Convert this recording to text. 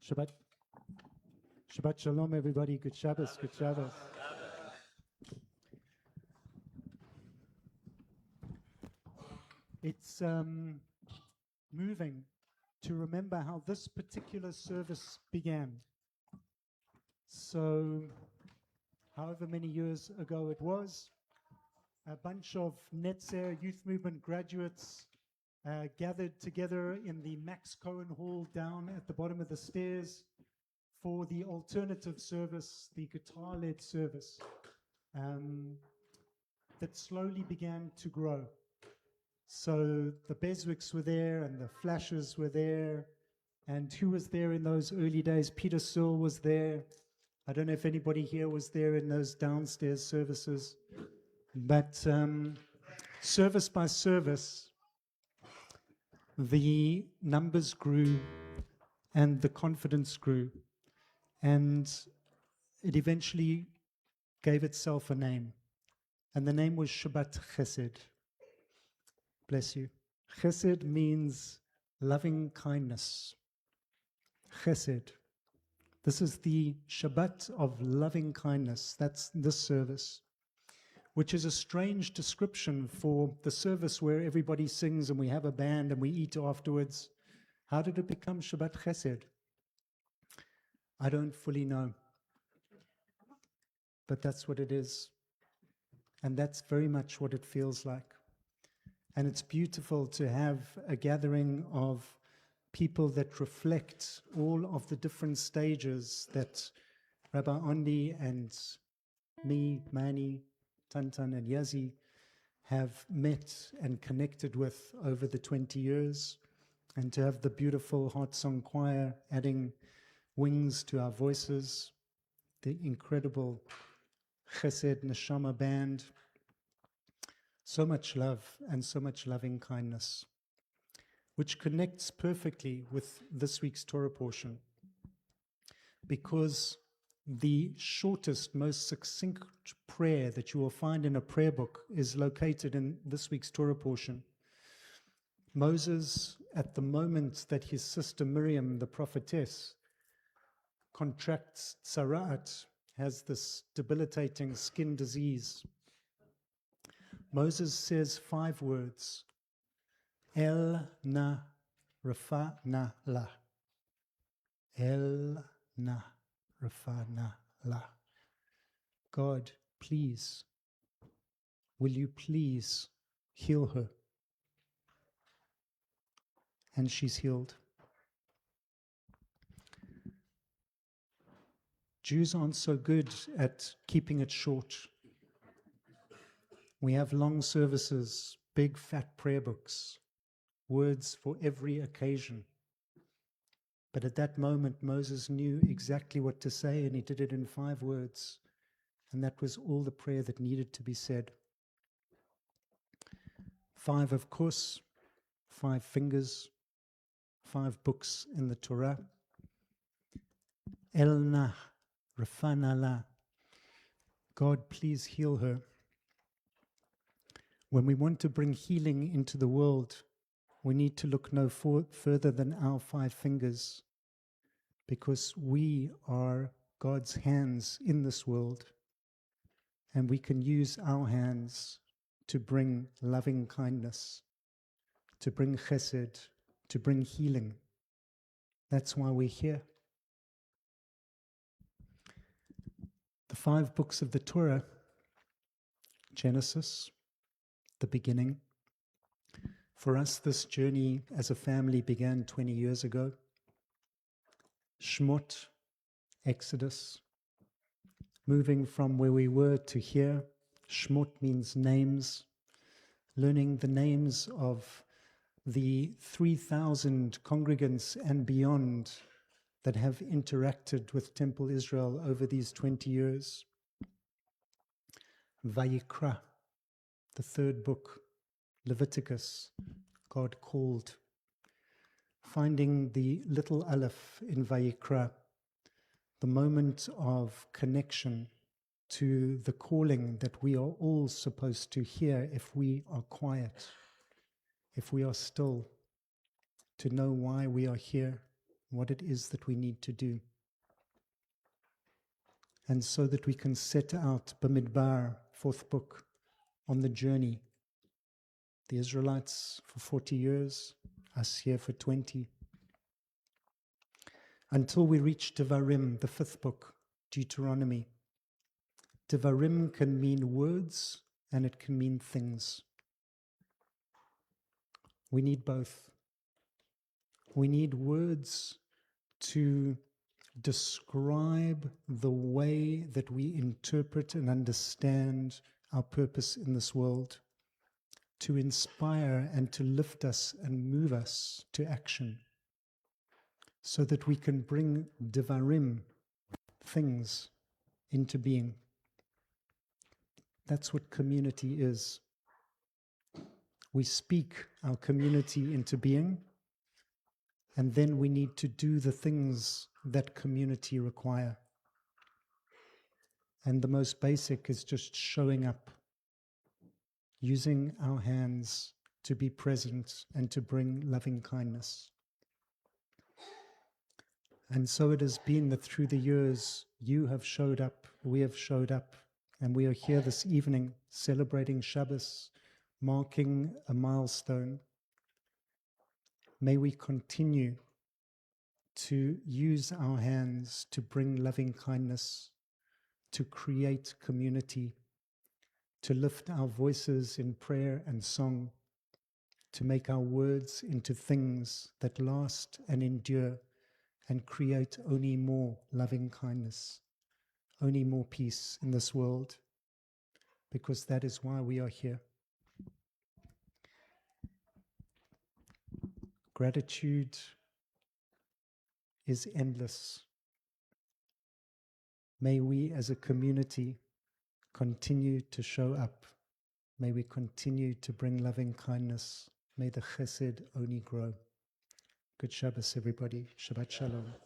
Shabbat. Shabbat Shalom, everybody. Good Shabbos, good Shabbos. It's moving to remember how this particular service began. So, however many years ago it was, a bunch of Netzer Youth Movement graduates gathered together in the Max Cohen Hall down at the bottom of the stairs for the alternative service, the guitar-led service, that slowly began to grow. So the Beswicks were there and the Flashes were there. And who was there in those early days? Peter Searle was there. I don't know if anybody here was there in those downstairs services. But service by service, the numbers grew and the confidence grew. And it eventually gave itself a name. And the name was Shabbat Chesed. Bless you. Chesed means loving kindness. Chesed. This is the Shabbat of loving kindness. That's this service, which is a strange description for the service where everybody sings and we have a band and we eat afterwards. How did it become Shabbat Chesed? I don't fully know. But that's what it is. And that's very much what it feels like. And it's beautiful to have a gathering of people that reflect all of the different stages that Rabbi Ondi and me, Manny, Tantan and Yazi have met and connected with over the 20 years. And to have the beautiful Heart Song Choir adding wings to our voices, the incredible Chesed Neshama Band. So much love and so much loving kindness, which connects perfectly with this week's Torah portion, because the shortest, most succinct prayer that you will find in a prayer book is located in this week's Torah portion. Moses, at the moment that his sister Miriam, the prophetess, contracts tzara'at, has this debilitating skin disease, Moses says 5 words. El na rafa na la. El na rafa na la. God, please, will you please heal her? And she's healed. Jews aren't so good at keeping it short. We have long services, big fat prayer books, words for every occasion. But at that moment, Moses knew exactly what to say, and he did it in 5 words. And that was all the prayer that needed to be said. 5, of course, 5 fingers, 5 books in the Torah. El na, rafana la. God, please heal her. When we want to bring healing into the world, we need to look no further than our 5 fingers, because we are God's hands in this world, and we can use our hands to bring loving kindness, to bring chesed, to bring healing. That's why we're here. The 5 books of the Torah, Genesis, the beginning. For us, this journey as a family began 20 years ago. Shmot, Exodus, moving from where we were to here. Shmot means names, learning the names of the 3,000 congregants and beyond that have interacted with Temple Israel over these 20 years. Vayikra, the 3rd book, Leviticus, God called. Finding the little aleph in Vayikra, the moment of connection to the calling that we are all supposed to hear if we are quiet, if we are still, to know why we are here, what it is that we need to do. And so that we can set out, Bamidbar, 4th book, on the journey. The Israelites for 40 years, us here for 20. Until we reach Devarim, the 5th book, Deuteronomy. Devarim can mean words and it can mean things. We need both. We need words to describe the way that we interpret and understand our purpose in this world, to inspire and to lift us and move us to action, so that we can bring Devarim, things, into being. That's what community is. We speak our community into being, and then we need to do the things that community require. And the most basic is just showing up, using our hands to be present and to bring loving kindness. And so it has been that through the years, you have showed up, we have showed up, and we are here this evening celebrating Shabbos, marking a milestone. May we continue to use our hands to bring loving kindness, to create community, to lift our voices in prayer and song, to make our words into things that last and endure and create only more loving kindness, only more peace in this world, because that is why we are here. Gratitude is endless. May we as a community continue to show up. May we continue to bring loving kindness. May the chesed only grow. Good Shabbos, everybody. Shabbat Shalom.